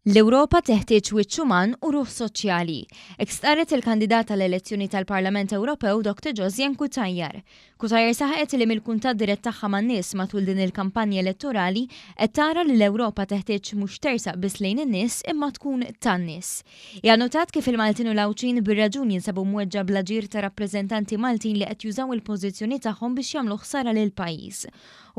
L-Ewropa teħtieġ wiċċ uman u ruħ soċjali. Ekstaret il-kandidat tal-elezzjoni tal-Parlament Ewropew Dr. Josiane Cutajar. Cutajar saħqet li mill-kuntatt dirett tagħha man-nies matul din il-kampanja elettorali qed tara li l-Ewropa teħtieġ mhux tersaq biss lejn in-nies imma tkun tan-nies. Hija notat kif il-Maltin u l-Awċin bir-raġun jinsabu mweġġa bl-aġir ta' rappreżentanti Maltin li qed jużaw il-pożizzjoni tagħhom biex jagħmlu ħsara lill-pajjiż.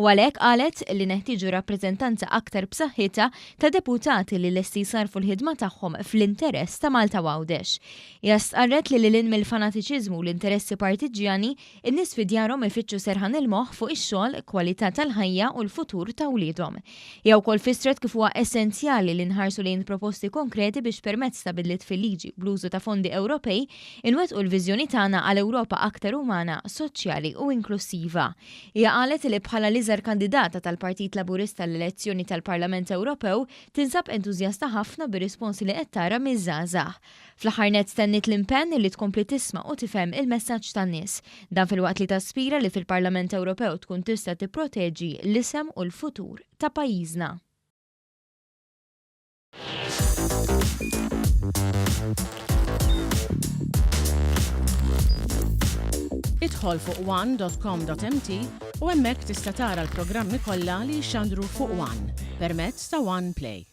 U għalhekk qalet li neħtieġu rappreżentanza aktar b'saħħitha ta' deputati li lesti jsarfu l-ħidma tagħhom fl-interess ta' Malta Għawdex. Hija stqarret li lil mill-fanatiċiżmu u l-interessi partiġjani, in-nies fi djarhom ifittxu serħan il-moħħ fuq ix-xogħol, kwalità tal-ħajja u l-futur ta' wliedhom. Hija wkoll fissret kif huwa essenzjali li nħarsu lejn proposti konkreti biex permezz ta' bidliet fil-liġi bl-użu ta' fondi Ewropej inwettqu l-viżjoni tagħna għal Ewropa aktar umana, soċjali u inklusiva. Hija qalet li bħala l-iżgħar kandidata tal-Partit Laburista l-elezzjoni tal-Parlament Ewropew tinsab entużjasta ħafna bir-risponsi li qed tara miż-żgħażagħ. Fl-aħħar nett stennit l-impenn li tkompli tisma' u tifhem il-messaġġ tan-nies. Dan filwaqt li taspira li fil-Parlament Ewropew tkun tista' tipproteġi l-isem u l-futur ta' pajjiżna. Idħol fuq one.com.mt u hemmhekk tista' tara l-programmi kollha li jxandru fuq One permezz ta' One Play.